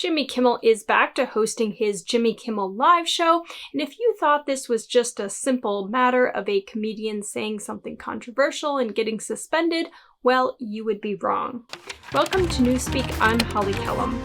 Jimmy Kimmel is back to hosting his Jimmy Kimmel Live show, and if you thought this was just a simple matter of a comedian saying something controversial and getting suspended, well, you would be wrong. Welcome to Newspeak, I'm Holly Kellum.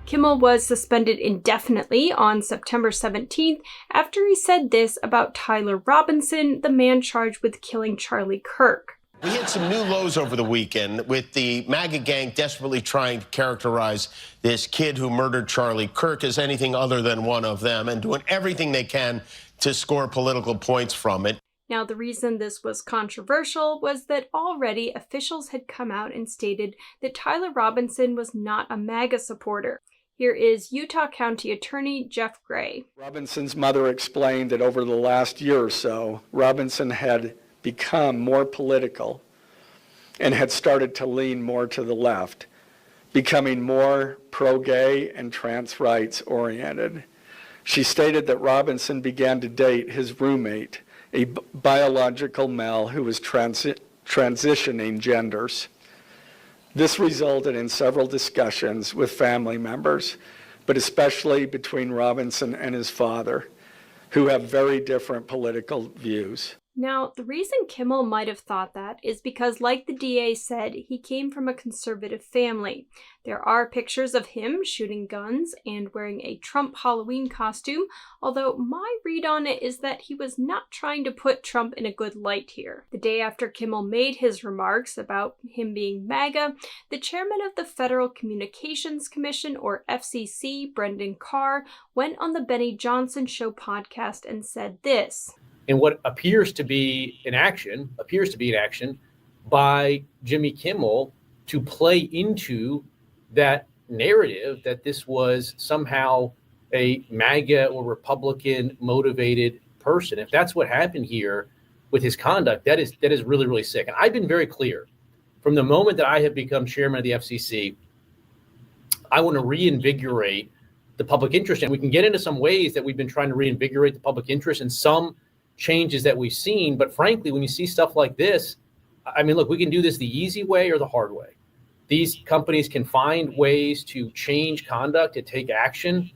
Kimmel was suspended indefinitely on September 17th after he said this about Tyler Robinson, the man charged with killing Charlie Kirk. We hit some new lows over the weekend with the MAGA gang desperately trying to characterize this kid who murdered Charlie Kirk as anything other than one of them and doing everything they can to score political points from it. Now, the reason this was controversial was that already officials had come out and stated that Tyler Robinson was not a MAGA supporter. Here is Utah County Attorney Jeff Gray. Robinson's mother explained that over the last year or so, Robinson had become more political and had started to lean more to the left, becoming more pro-gay and trans rights oriented. She stated that Robinson began to date his roommate, a biological male who was transitioning genders. This resulted in several discussions with family members, but especially between Robinson and his father, who have very different political views. Now, the reason Kimmel might have thought that is because, like the DA said, he came from a conservative family. There are pictures of him shooting guns and wearing a Trump Halloween costume, although my read on it is that he was not trying to put Trump in a good light here. The day after Kimmel made his remarks about him being MAGA, the chairman of the Federal Communications Commission, or FCC, Brendan Carr, went on the Benny Johnson Show podcast and said this. And what appears to be an action by Jimmy Kimmel to play into that narrative that this was somehow a MAGA or Republican motivated person. If that's what happened here with his conduct, that is really, really sick. And I've been very clear from the moment that I have become chairman of the FCC, I want to reinvigorate the public interest. And we can get into some ways that we've been trying to reinvigorate the public interest and some changes that we've seen. But frankly, when you see stuff like this, I mean, look, we can do this the easy way or the hard way. These companies can find ways to change conduct, to take action,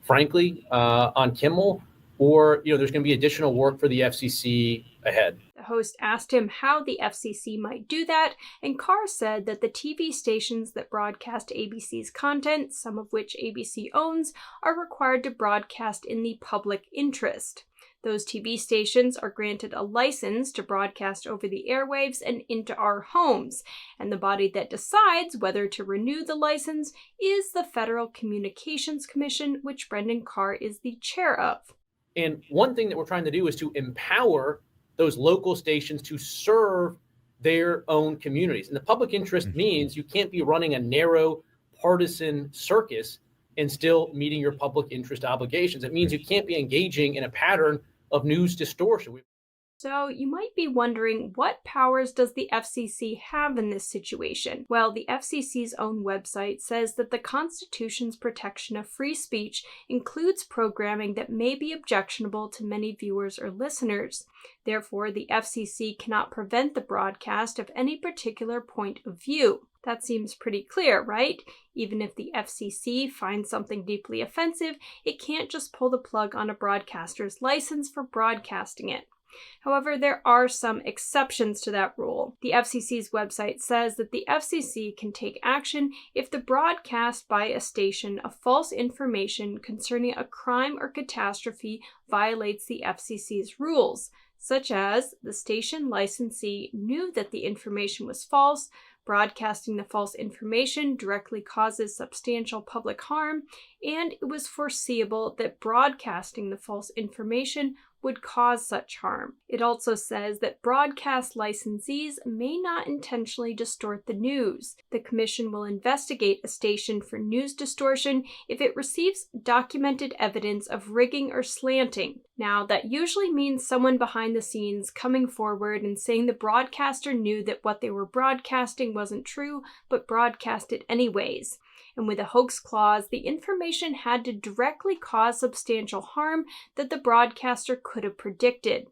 frankly, on Kimmel, or, there's going to be additional work for the FCC ahead. The host asked him how the FCC might do that, and Carr said that the TV stations that broadcast ABC's content, some of which ABC owns, are required to broadcast in the public interest. Those TV stations are granted a license to broadcast over the airwaves and into our homes, and the body that decides whether to renew the license is the Federal Communications Commission, which Brendan Carr is the chair of. And one thing that we're trying to do is to empower those local stations to serve their own communities. And the public interest means you can't be running a narrow partisan circus and still meeting your public interest obligations. It means you can't be engaging in a pattern of news distortion. So you might be wondering, what powers does the FCC have in this situation? Well, the FCC's own website says that the Constitution's protection of free speech includes programming that may be objectionable to many viewers or listeners. Therefore, the FCC cannot prevent the broadcast of any particular point of view. That seems pretty clear, right? Even if the FCC finds something deeply offensive, it can't just pull the plug on a broadcaster's license for broadcasting it. However, there are some exceptions to that rule. The FCC's website says that the FCC can take action if the broadcast by a station of false information concerning a crime or catastrophe violates the FCC's rules, such as the station licensee knew that the information was false, broadcasting the false information directly causes substantial public harm, and it was foreseeable that broadcasting the false information would cause such harm. It also says that broadcast licensees may not intentionally distort the news. The commission will investigate a station for news distortion if it receives documented evidence of rigging or slanting. Now, that usually means someone behind the scenes coming forward and saying the broadcaster knew that what they were broadcasting wasn't true, but broadcast it anyways. And with a hoax clause, the information had to directly cause substantial harm that the broadcaster could have predicted.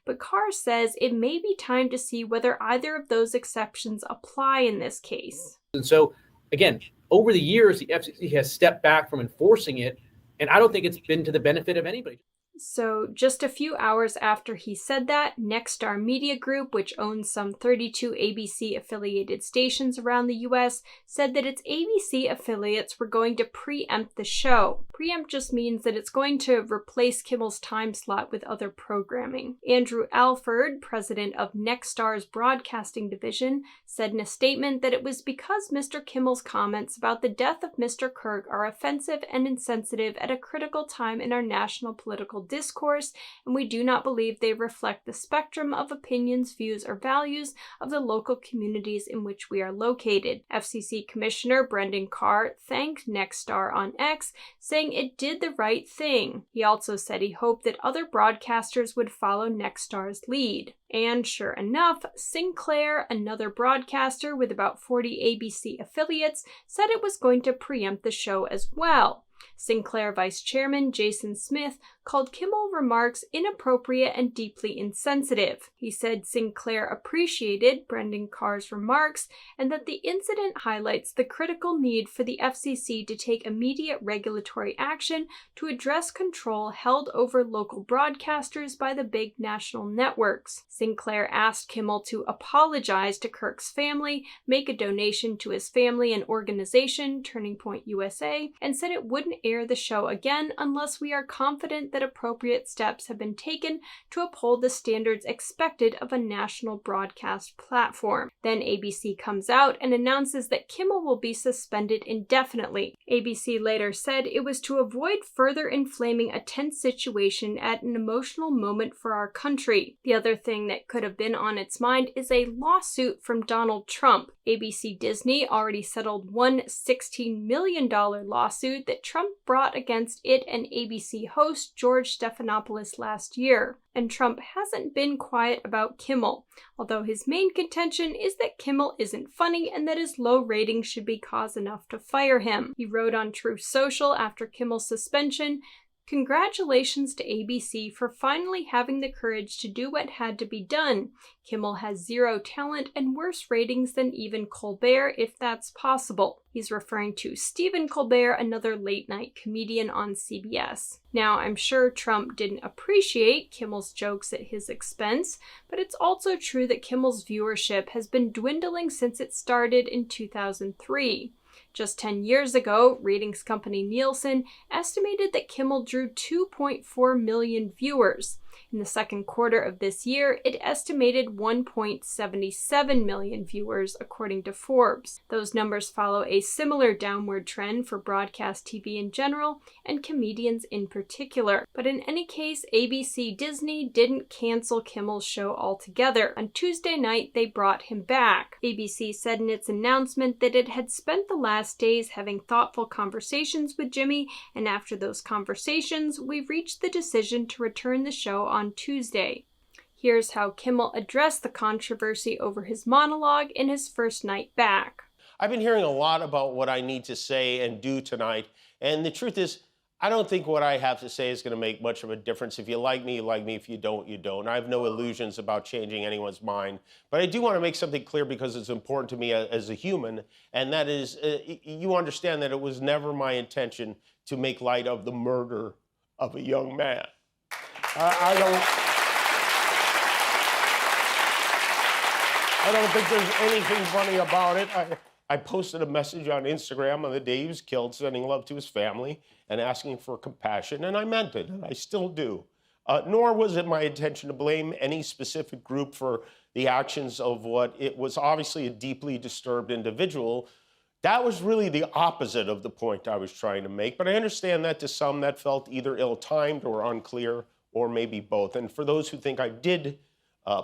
But Carr says it may be time to see whether either of those exceptions apply in this case. And so, again, over the years, the FCC has stepped back from enforcing it, and I don't think it's been to the benefit of anybody. So just a few hours after he said that, Nexstar Media Group, which owns some 32 ABC-affiliated stations around the U.S., said that its ABC affiliates were going to preempt the show. Preempt just means that it's going to replace Kimmel's time slot with other programming. Andrew Alford, president of Nexstar's broadcasting division, said in a statement that it was because Mr. Kimmel's comments about the death of Mr. Kirk are offensive and insensitive at a critical time in our national political discourse, and we do not believe they reflect the spectrum of opinions, views, or values of the local communities in which we are located. FCC Commissioner Brendan Carr thanked Nexstar on X, saying it did the right thing. He also said he hoped that other broadcasters would follow Nexstar's lead. And sure enough, Sinclair, another broadcaster with about 40 ABC affiliates, said it was going to preempt the show as well. Sinclair Vice Chairman Jason Smith called Kimmel remarks inappropriate and deeply insensitive. He said Sinclair appreciated Brendan Carr's remarks and that the incident highlights the critical need for the FCC to take immediate regulatory action to address control held over local broadcasters by the big national networks. Sinclair asked Kimmel to apologize to Kirk's family, make a donation to his family and organization, Turning Point USA, and said it wouldn't air the show again unless we are confident that appropriate steps have been taken to uphold the standards expected of a national broadcast platform. Then ABC comes out and announces that Kimmel will be suspended indefinitely. ABC later said it was to avoid further inflaming a tense situation at an emotional moment for our country. The other thing that could have been on its mind is a lawsuit from Donald Trump. ABC Disney already settled one $16 million lawsuit that Trump brought against it and ABC host George Stephanopoulos last year. And Trump hasn't been quiet about Kimmel, although his main contention is that Kimmel isn't funny and that his low ratings should be cause enough to fire him. He wrote on Truth Social after Kimmel's suspension, "Congratulations to ABC for finally having the courage to do what had to be done. Kimmel has zero talent and worse ratings than even Colbert, if that's possible." He's referring to Stephen Colbert, another late-night comedian on CBS. Now, I'm sure Trump didn't appreciate Kimmel's jokes at his expense, but it's also true that Kimmel's viewership has been dwindling since it started in 2003. Just 10 years ago, ratings company Nielsen estimated that Kimmel drew 2.4 million viewers. In the second quarter of this year, it estimated 1.77 million viewers, according to Forbes. Those numbers follow a similar downward trend for broadcast TV in general, and comedians in particular. But in any case, ABC Disney didn't cancel Kimmel's show altogether. On Tuesday night, they brought him back. ABC said in its announcement that it had spent the last days having thoughtful conversations with Jimmy, and after those conversations, we reached the decision to return the show on Tuesday. Here's how Kimmel addressed the controversy over his monologue in his first night back. I've been hearing a lot about what I need to say and do tonight, and the truth is, I don't think what I have to say is going to make much of a difference. If you like me, you like me. If you don't, you don't. I have no illusions about changing anyone's mind. But I do want to make something clear because it's important to me as a human, and that is, you understand that it was never my intention to make light of the murder of a young man. I don't think there's anything funny about it. I posted a message on Instagram on the day he was killed, sending love to his family and asking for compassion, and I meant it, and I still do. Nor was it my intention to blame any specific group for the actions of what it was obviously a deeply disturbed individual. That was really the opposite of the point I was trying to make, but I understand that to some that felt either ill-timed or unclear, or maybe both. And for those who think I did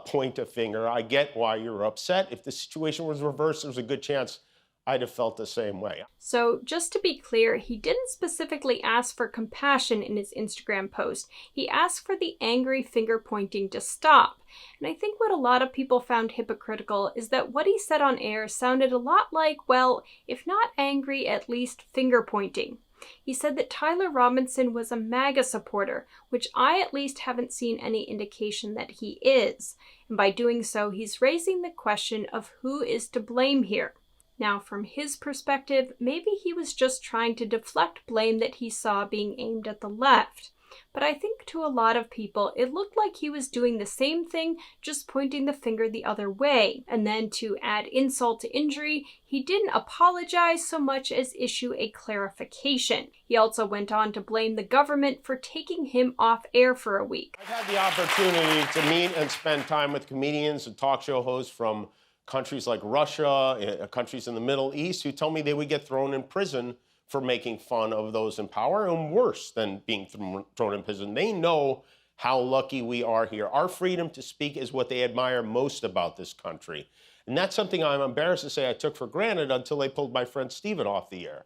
point a finger, I get why you're upset. If the situation was reversed, there's a good chance I'd have felt the same way. So just to be clear, he didn't specifically ask for compassion in his Instagram post. He asked for the angry finger pointing to stop. And I think what a lot of people found hypocritical is that what he said on air sounded a lot like, well, if not angry, at least finger pointing. He said that Tyler Robinson was a MAGA supporter, which I at least haven't seen any indication that he is. And by doing so, he's raising the question of who is to blame here. Now, from his perspective, maybe he was just trying to deflect blame that he saw being aimed at the left. But I think to a lot of people, it looked like he was doing the same thing, just pointing the finger the other way. And then to add insult to injury, he didn't apologize so much as issue a clarification. He also went on to blame the government for taking him off air for a week. I've had the opportunity to meet and spend time with comedians and talk show hosts from countries like Russia, countries in the Middle East, who tell me they would get thrown in prison for making fun of those in power, and worse than being thrown in prison. They know how lucky we are here. Our freedom to speak is what they admire most about this country. And that's something I'm embarrassed to say I took for granted until they pulled my friend Stephen off the air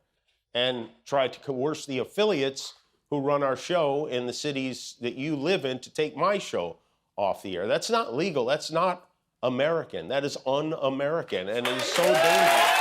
and tried to coerce the affiliates who run our show in the cities that you live in to take my show off the air. That's not legal. That's not American. That is un-American, and it is so dangerous.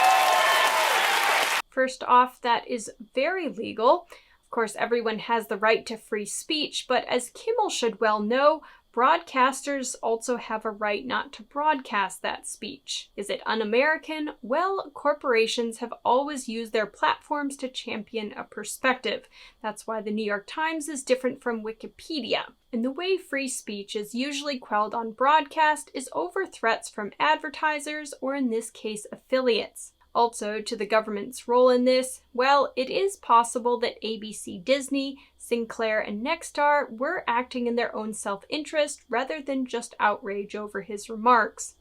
First off, that is very legal. Of course, everyone has the right to free speech, but as Kimmel should well know, broadcasters also have a right not to broadcast that speech. Is it un-American? Well, corporations have always used their platforms to champion a perspective. That's why the New York Times is different from Wikipedia. And the way free speech is usually quelled on broadcast is over threats from advertisers, or in this case, affiliates. Also, to the government's role in this, well, it is possible that ABC, Disney, Sinclair, and Nexstar were acting in their own self-interest rather than just outrage over his remarks.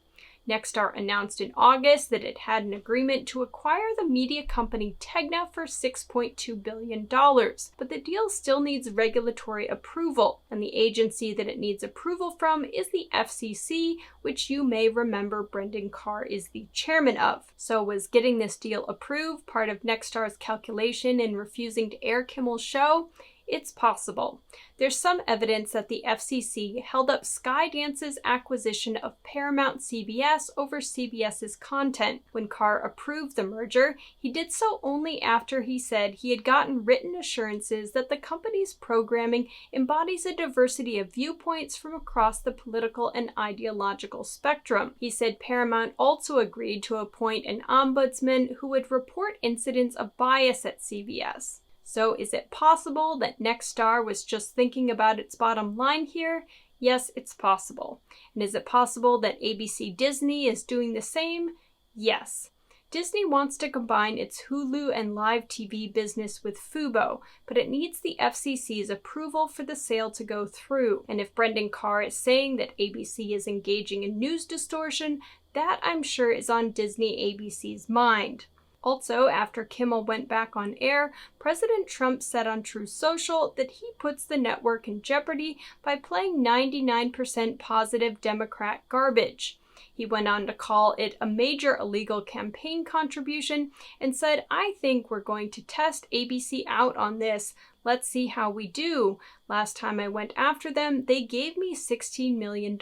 Nexstar announced in August that it had an agreement to acquire the media company Tegna for $6.2 billion, but the deal still needs regulatory approval, and the agency that it needs approval from is the FCC, which you may remember Brendan Carr is the chairman of. So was getting this deal approved part of Nexstar's calculation in refusing to air Kimmel's show? It's possible. There's some evidence that the FCC held up Skydance's acquisition of Paramount CBS over CBS's content. When Carr approved the merger, he did so only after he said he had gotten written assurances that the company's programming embodies a diversity of viewpoints from across the political and ideological spectrum. He said Paramount also agreed to appoint an ombudsman who would report incidents of bias at CBS. So is it possible that Nexstar was just thinking about its bottom line here? Yes, it's possible. And is it possible that ABC Disney is doing the same? Yes. Disney wants to combine its Hulu and live TV business with Fubo, but it needs the FCC's approval for the sale to go through. And if Brendan Carr is saying that ABC is engaging in news distortion, that I'm sure is on Disney ABC's mind. Also, after Kimmel went back on air, President Trump said on Truth Social that he puts the network in jeopardy by playing 99% positive Democrat garbage. He went on to call it a major illegal campaign contribution and said, "I think we're going to test ABC out on this. Let's see how we do. Last time I went after them, they gave me $16 million.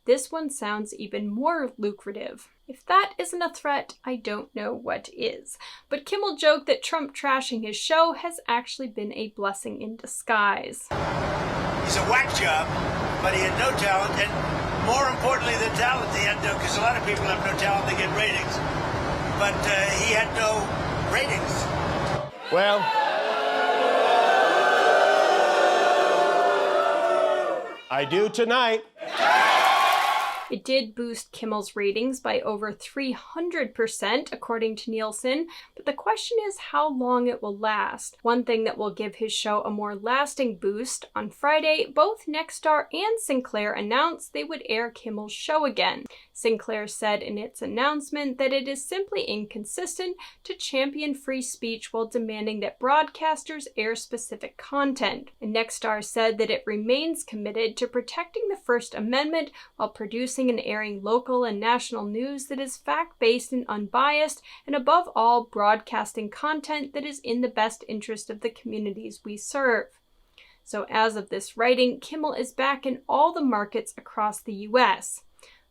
This one sounds even more lucrative." If that isn't a threat, I don't know what is. But Kimmel joked that Trump trashing his show has actually been a blessing in disguise. He's a whack job, but he had no talent, and more importantly than talent, he had no, because a lot of people have no talent, they get ratings, but he had no ratings. Well, I do tonight. It did boost Kimmel's ratings by over 300%, according to Nielsen, but the question is how long it will last. One thing that will give his show a more lasting boost, on Friday, both Nexstar and Sinclair announced they would air Kimmel's show again. Sinclair said in its announcement that it is simply inconsistent to champion free speech while demanding that broadcasters air specific content. And Nexstar said that it remains committed to protecting the First Amendment while producing and airing local and national news that is fact-based and unbiased, and above all, broadcasting content that is in the best interest of the communities we serve. So as of this writing, Kimmel is back in all the markets across the US.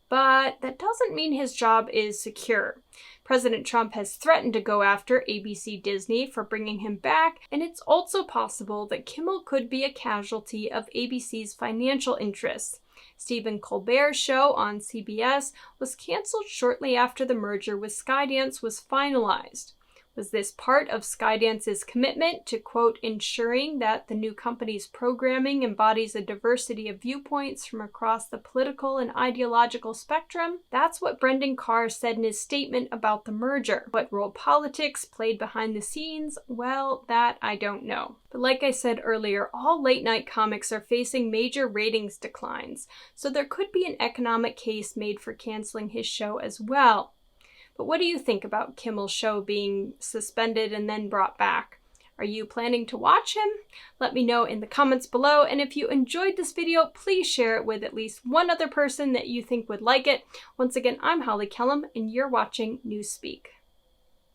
But that doesn't mean his job is secure. President Trump has threatened to go after ABC Disney for bringing him back, and it's also possible that Kimmel could be a casualty of ABC's financial interests. Stephen Colbert's show on CBS was canceled shortly after the merger with Skydance was finalized. Was this part of Skydance's commitment to, quote, ensuring that the new company's programming embodies a diversity of viewpoints from across the political and ideological spectrum? That's what Brendan Carr said in his statement about the merger. What role politics played behind the scenes? Well, that I don't know. But like I said earlier, all late-night comics are facing major ratings declines, so there could be an economic case made for canceling his show as well. But what do you think about Kimmel's show being suspended and then brought back? Are you planning to watch him? Let me know in the comments below, and if you enjoyed this video, please share it with at least one other person that you think would like it. Once again, I'm Holly Kellum, and you're watching Newspeak.